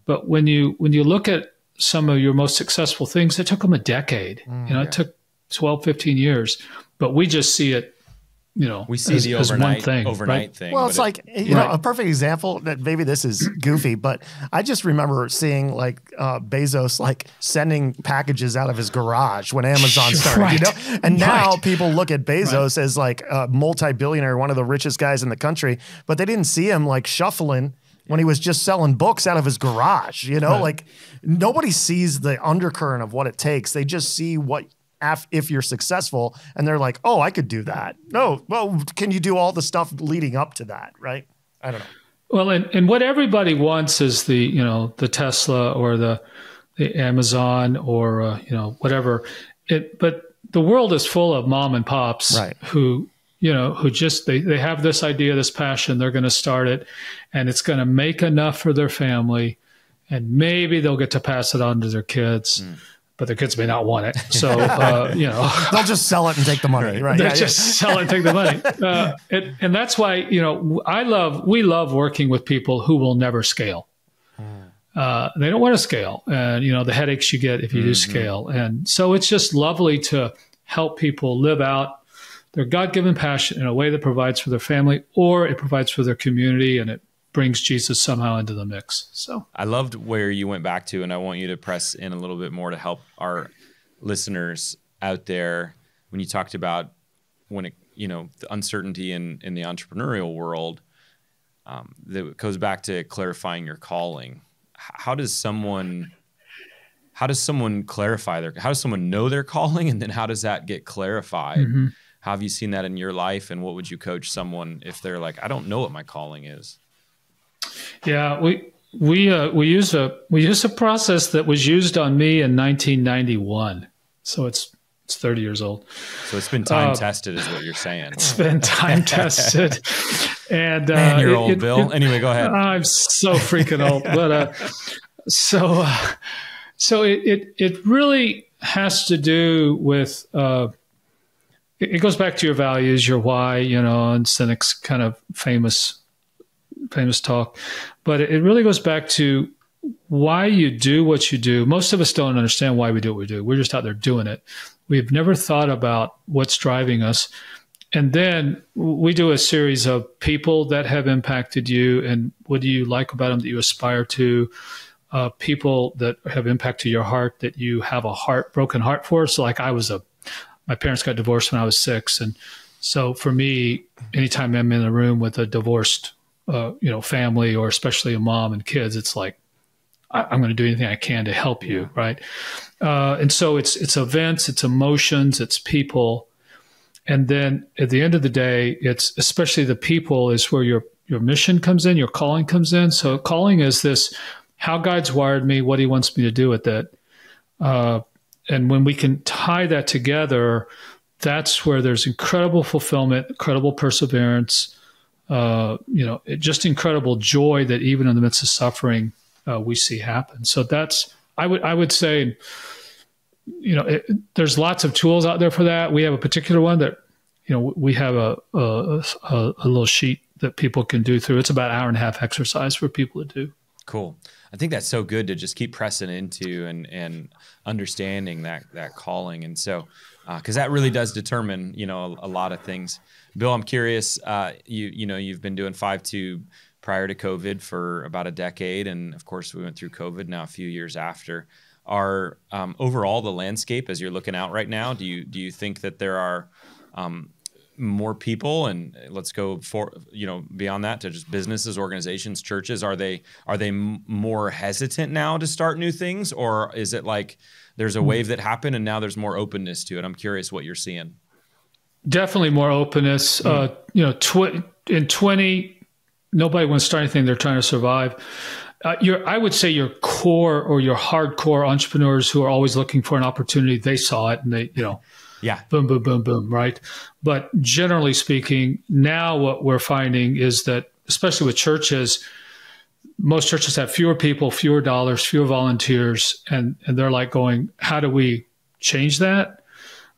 S2: But when you look at some of your most successful things, it took them a decade. It took 12, 15 years, but we just see it,
S1: we see the overnight
S2: right?
S1: thing.
S3: Well, it's like, a perfect example that maybe this is goofy, but I just remember seeing like Bezos like sending packages out of his garage when Amazon started, and now people look at Bezos as like a multi-billionaire, one of the richest guys in the country, but they didn't see him like shuffling when he was just selling books out of his garage, like nobody sees the undercurrent of what it takes. They just see what, if you're successful, and they're like, oh, I could do that. No, well, can you do all the stuff leading up to that, right? I don't know.
S2: Well, and what everybody wants is the Tesla or the Amazon or, whatever. But the world is full of mom and pops who just, they have this idea, this passion, they're going to start it, and it's going to make enough for their family, and maybe they'll get to pass it on to their kids. But their kids may not want it. So,
S3: they'll just sell it and take the money, right?
S2: They'll just sell it and take the money. And that's why, we love working with people who will never scale. They don't want to scale. And, the headaches you get if you do scale. And so it's just lovely to help people live out their God-given passion in a way that provides for their family, or it provides for their community, and it brings Jesus somehow into the mix. So
S1: I loved where you went back to, and I want you to press in a little bit more to help our listeners out there when you talked about the uncertainty in the entrepreneurial world. That goes back to clarifying your calling. How does someone clarify how does someone know their calling, and then how does that get clarified? How have you seen that in your life, and what would you coach someone if they're like, I don't know what my calling is?
S2: Yeah, we use a process that was used on me in 1991. So it's 30 years old.
S1: So it's been time tested, is what you're saying.
S2: It's been time tested. And
S1: man, you're old, Bill. Anyway, go ahead.
S2: I'm so freaking old. But so it really has to do with it goes back to your values, your why, and Senec's kind of famous talk, but it really goes back to why you do what you do. Most of us don't understand why we do what we do. We're just out there doing it. We've never thought about what's driving us. And then we do a series of people that have impacted you, and what do you like about them that you aspire to, people that have impacted your heart that you have a broken heart for. So like my parents got divorced when I was 6. And so for me, anytime I'm in a room with a divorced family, or especially a mom and kids, it's like, I'm going to do anything I can to help you. Right. And so it's events, it's emotions, it's people. And then at the end of the day, it's especially the people is where your mission comes in, your calling comes in. So calling is this, how God's wired me, what he wants me to do with it. And when we can tie that together, that's where there's incredible fulfillment, incredible perseverance, just incredible joy that even in the midst of suffering, we see happen. So that's, I would say, there's lots of tools out there for that. We have a particular one that, we have a little sheet that people can do through. It's about an hour and a half exercise for people to do.
S1: Cool. I think that's so good to just keep pressing into and understanding that calling. And so, because that really does determine, a lot of things. Bill, I'm curious, you've been doing 5-2 prior to COVID for about a decade. And of course we went through COVID now a few years after. Are overall the landscape as you're looking out right now, do you think that there are more people, and let's go for beyond that to just businesses, organizations, churches, are they more hesitant now to start new things, or is it like there's a wave that happened and now there's more openness to it? I'm curious what you're seeing.
S2: Definitely more openness. In 20, nobody wants to start anything. They're trying to survive. I would say your core or your hardcore entrepreneurs who are always looking for an opportunity, they saw it and they, boom, boom, boom, boom, right? But generally speaking, now what we're finding is that, especially with churches, most churches have fewer people, fewer dollars, fewer volunteers, and they're like going, how do we change that?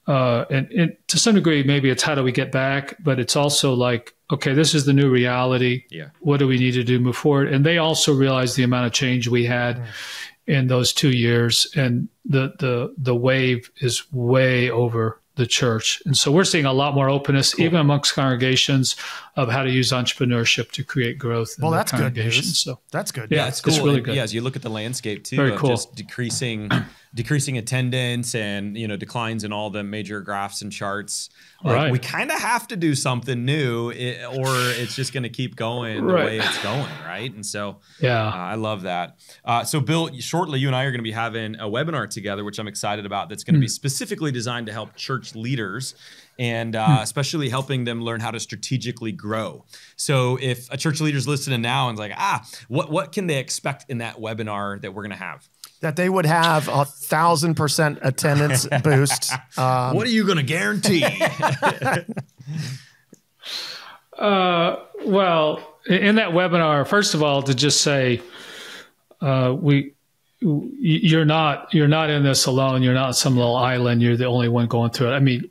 S2: And to some degree, maybe it's how do we get back, but it's also like, okay, this is the new reality. Yeah. What do we need to do to move forward? And they also realize the amount of change we had. in those 2 years, and the wave is way over the church. And so we're seeing a lot more openness, even amongst congregations, of how to use entrepreneurship to create growth in their congregations. Good news. So
S3: that's good.
S1: Yeah, it's cool.
S2: It's really good.
S1: Yeah, as you look at the landscape too,
S2: Very
S1: of
S2: cool.
S1: just decreasing attendance and, declines in all the major graphs and charts. Like, we kind of have to do something new, or it's just going to keep going the way it's going, right? And so, I love that. So, Bill, shortly, you and I are going to be having a webinar together, which I'm excited about. That's going to be specifically designed to help church leaders, and especially helping them learn how to strategically grow. So, if a church leader's listening now and is like, what can they expect in that webinar that we're going to have?
S3: That they would have 1,000% attendance boost.
S1: What are you going to guarantee?
S2: Well, in that webinar, first of all, to just say, you're not in this alone. You're not on some little island. You're the only one going through it. I mean,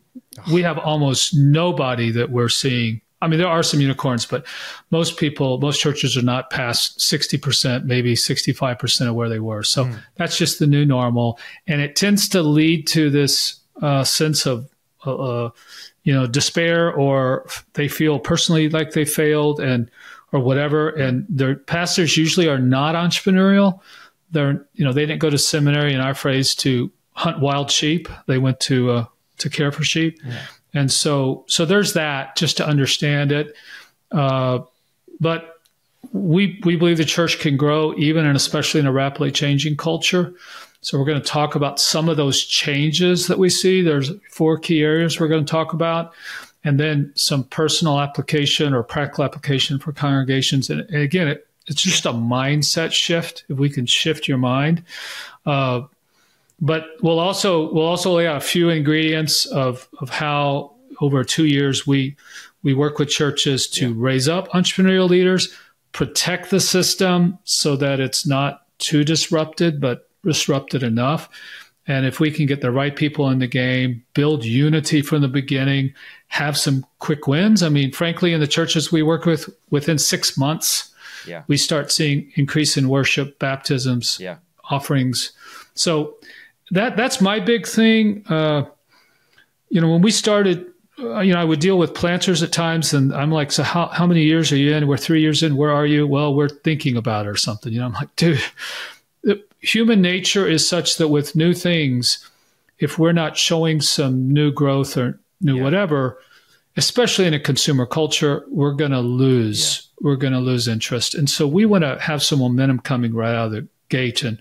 S2: we have almost nobody that we're seeing. I mean, there are some unicorns, but most churches are not past 60%, maybe 65% of where they were. So that's just the new normal. And it tends to lead to this sense of, despair, or they feel personally like they failed or whatever. And their pastors usually are not entrepreneurial. They didn't go to seminary, in our phrase, to hunt wild sheep. They went to care for sheep. Yeah. And so there's that, just to understand it. But we believe the church can grow even and especially in a rapidly changing culture. So we're going to talk about some of those changes that we see. There's 4 key areas we're going to talk about, and then some personal application or practical application for congregations. And again, it's just a mindset shift. If we can shift your mind. But we'll also lay out a few ingredients of how over 2 years we work with churches to raise up entrepreneurial leaders, protect the system so that it's not too disrupted, but disrupted enough. And if we can get the right people in the game, build unity from the beginning, have some quick wins. I mean, frankly, in the churches we work with, within 6 months, we start seeing increase in worship, baptisms, offerings. So that's my big thing. When we started, I would deal with planters at times, and I'm like, so how many years are you in? We're 3 years in. Where are you? Well, we're thinking about it or something. I'm like, dude, human nature is such that with new things, if we're not showing some new growth or new whatever, especially in a consumer culture, we're going to lose. We're going to lose interest. And so we want to have some momentum coming right out of the gate, and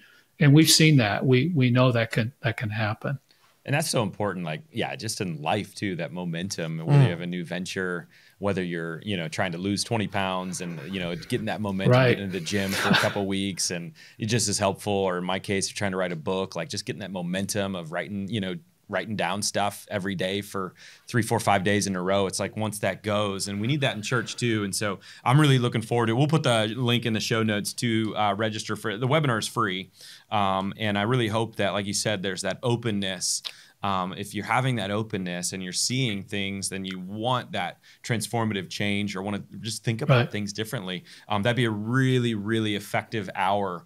S2: we've seen that. We know that can happen.
S1: And that's so important. Like, just in life too, that momentum, whether you have a new venture, whether you're, trying to lose 20 pounds and, getting that momentum, getting into the gym for a couple of weeks, and it just is helpful. Or in my case, you're trying to write a book, like just getting that momentum of writing down stuff every day for 3, 4, 5 days in a row. It's like once that goes, and we need that in church too. And so I'm really looking forward to it. We'll put the link in the show notes to register for it. The webinar is free. And I really hope that, like you said, there's that openness. If you're having that openness and you're seeing things, then you want that transformative change or want to just think about things differently. That'd be a really, really effective hour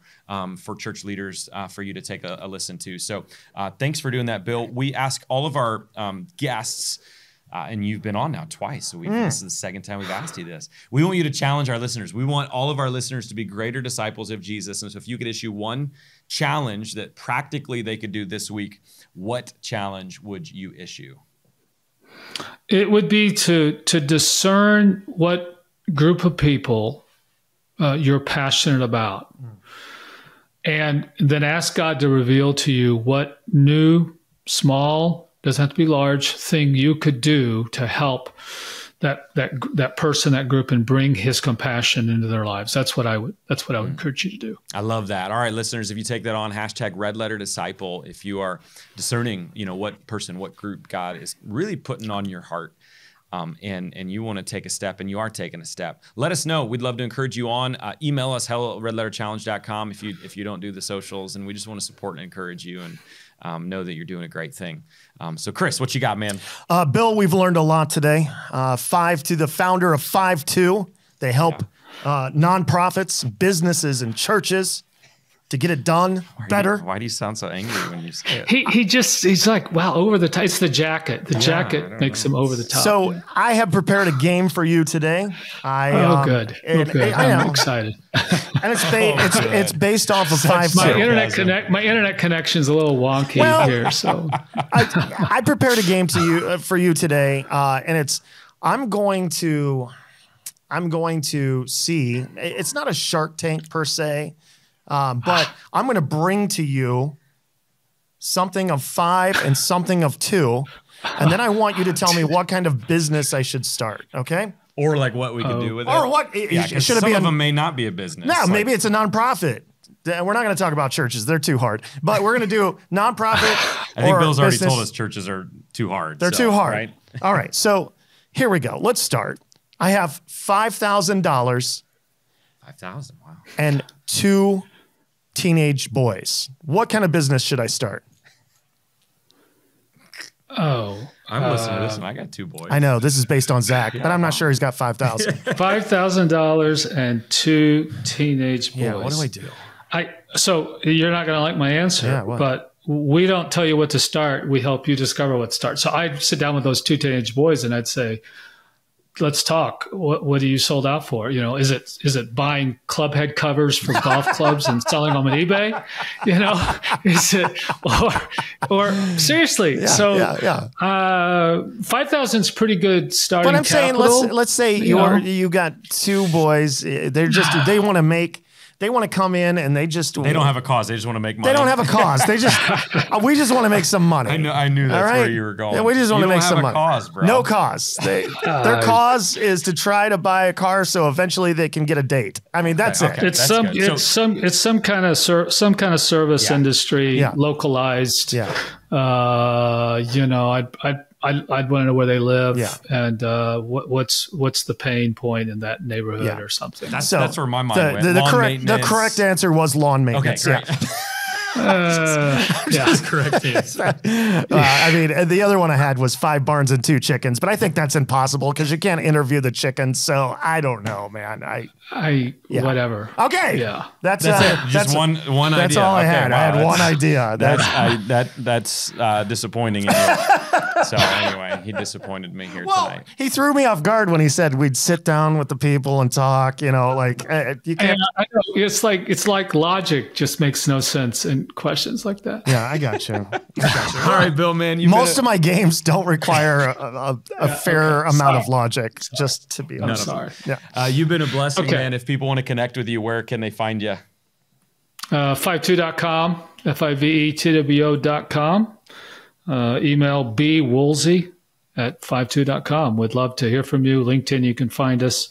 S1: for church leaders for you to take a listen to. So thanks for doing that, Bill. We ask all of our guests, and you've been on now twice, so this is the second time we've asked you this. We want you to challenge our listeners. We want all of our listeners to be greater disciples of Jesus. And so if you could issue one challenge that practically they could do this week, what challenge would you issue?
S2: It would be to discern what group of people you're passionate about, and then ask God to reveal to you what new, small, doesn't have to be large, thing you could do to help that person, that group, and bring His compassion into their lives. That's what I would encourage you to do.
S1: I love that. All right, listeners, if you take that on, #RedLetterDisciple, if you are discerning, what person, what group God is really putting on your heart, and you want to take a step, and you are taking a step, let us know. We'd love to encourage you on. Email us, hello@redletterchallenge.com if you don't do the socials, and we just want to support and encourage you, and know that you're doing a great thing. So Chris, what you got, man?
S3: Bill, we've learned a lot today. 5-2, the founder of 5-2. They help nonprofits, businesses, and churches to get it done better.
S1: Why do you sound so angry when you say it?
S2: He's like, wow, over the top. It's the jacket. The jacket makes him over the top.
S3: So I have prepared a game for you today.
S2: Good. I'm excited.
S3: And it's based off of 5.
S2: My internet connection's a little wonky here. So
S3: I prepared a game for you today, and I'm going to see. It's not a Shark Tank per se. But I'm going to bring to you something of 5 and something of 2. And then I want you to tell me what kind of business I should start. Okay.
S1: Or like what we could do with it.
S3: Or what?
S1: Should some of them may not be a business.
S3: No, maybe it's a nonprofit. We're not going to talk about churches. They're too hard. But we're going to do nonprofit.
S1: I think Bill's already told us churches are too hard.
S3: They're too hard.
S1: Right?
S3: All right. So here we go. Let's start. I have $5,000.
S1: 5,000. Wow.
S3: And 2 teenage boys. What kind of business should I start?
S2: I'm
S1: listening to this, and I got 2 boys.
S3: I know this is based on Zach, but I'm not sure he's got 5,000.
S2: $5,000 and 2 teenage boys.
S3: Yeah, what do I do?
S2: So you're not going to like my answer, but we don't tell you what to start. We help you discover what to start. So I'd sit down with those 2 teenage boys and I'd say, let's talk. What are you sold out for? You know, is it buying club head covers for golf clubs and selling them on eBay? You know, is it or seriously?
S3: Yeah,
S2: so
S3: 5,000
S2: is pretty good starting.
S3: But I'm
S2: capital.
S3: saying let's say you got 2 boys. They want to come in and they don't
S1: have a cause. They just want to make money.
S3: They don't have a cause. We just want to make some money.
S1: I knew that's where you were going.
S3: Yeah, we just want to make some money.
S1: Cause, bro.
S3: No cause. Their cause is to try to buy a car so eventually they can get a date. I mean, that's it.
S2: Okay, it's some kind of service industry, localized.
S3: Yeah.
S2: I'd want to know where they live and what's the pain point in that neighborhood or something.
S1: That's where my mind went.
S3: The correct answer was lawn maintenance.
S1: Okay, great. Just correct answer.
S3: I mean, the other one I had was 5 barns and 2 chickens, but I think that's impossible because you can't interview the chickens. So I don't know, man.
S2: Whatever.
S3: Okay.
S2: Yeah.
S1: That's it. Just one idea.
S3: That's all I had. Wow, I had one idea.
S1: That's disappointing. In you. So anyway, he disappointed me here tonight.
S3: He threw me off guard when he said we'd sit down with the people and talk. You know, like you can't.
S2: I know. It's like logic just makes no sense in questions like that.
S3: Yeah, I got you.
S1: All right, Bill, man.
S3: Most of my games don't require a fair amount of logic. Just to be honest.
S2: I'm sorry.
S3: Yeah.
S1: You've been a blessing, man. If people want to connect with you, where can they find you? 52.com,
S2: FIVETWO.com. Email bwoolsey@52.com. We'd love to hear from you. LinkedIn, you can find us.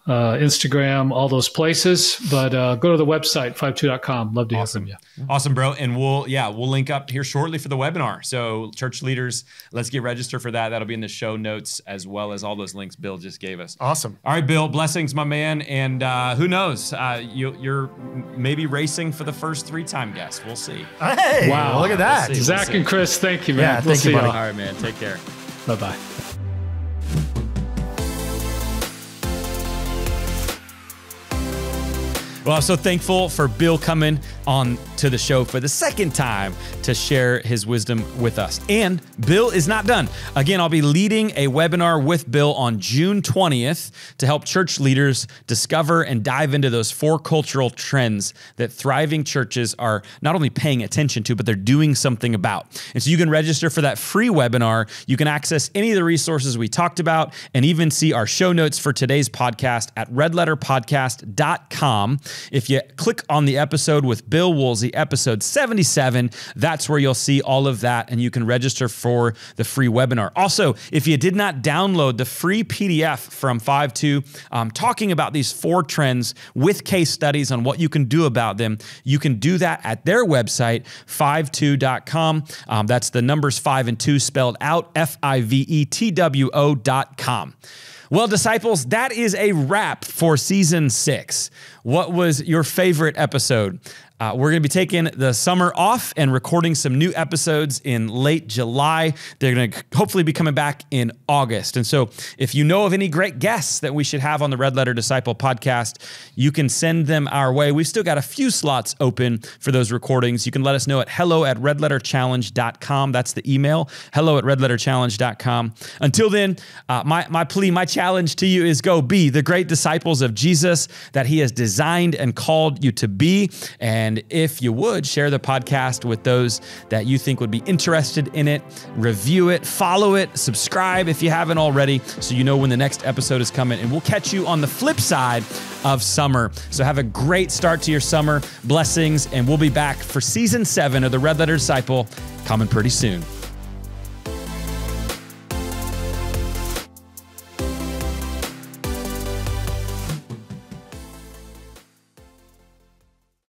S2: Instagram, all those places. But go to the website, 52.com. Love to hear from you.
S1: Awesome, bro. And we'll link up here shortly for the webinar. So church leaders, let's get registered for that. That'll be in the show notes as well as all those links Bill just gave us.
S3: Awesome.
S1: All right, Bill, blessings, my man. And who knows? You're maybe racing for the first 3-time guest. We'll see.
S3: Hey, wow. Look at that.
S2: Zach and Chris, thank you, man.
S3: Yeah, thank you, buddy.
S1: All right, man. Take care.
S2: Bye-bye.
S1: Well, I'm so thankful for Bill coming on to the show for the second time to share his wisdom with us. And Bill is not done. Again, I'll be leading a webinar with Bill on June 20th to help church leaders discover and dive into those 4 cultural trends that thriving churches are not only paying attention to, but they're doing something about. And so you can register for that free webinar. You can access any of the resources we talked about and even see our show notes for today's podcast at redletterpodcast.com. If you click on the episode with Bill Woolsey, episode 77, that's where you'll see all of that, and you can register for the free webinar. Also, if you did not download the free PDF from 52 talking about these 4 trends with case studies on what you can do about them, you can do that at their website, 52.com. That's the numbers 5 and 2 spelled out, FIVETWO.com. Well, disciples, that is a wrap for season 6. what was your favorite episode? We're going to be taking the summer off and recording some new episodes in late July. They're going to hopefully be coming back in August. And so if you know of any great guests that we should have on the Red Letter Disciple podcast, you can send them our way. We've still got a few slots open for those recordings. You can let us know at hello@redletterchallenge.com. That's the email, hello@redletterchallenge.com. Until then, my plea, my challenge to you is go be the great disciples of Jesus that he has designed and called you to be. And if you would, share the podcast with those that you think would be interested in it. Review it, follow it, subscribe if you haven't already, so you know when the next episode is coming. And we'll catch you on the flip side of summer. So have a great start to your summer. Blessings, and we'll be back for season 7 of the Red Letter Disciple coming pretty soon.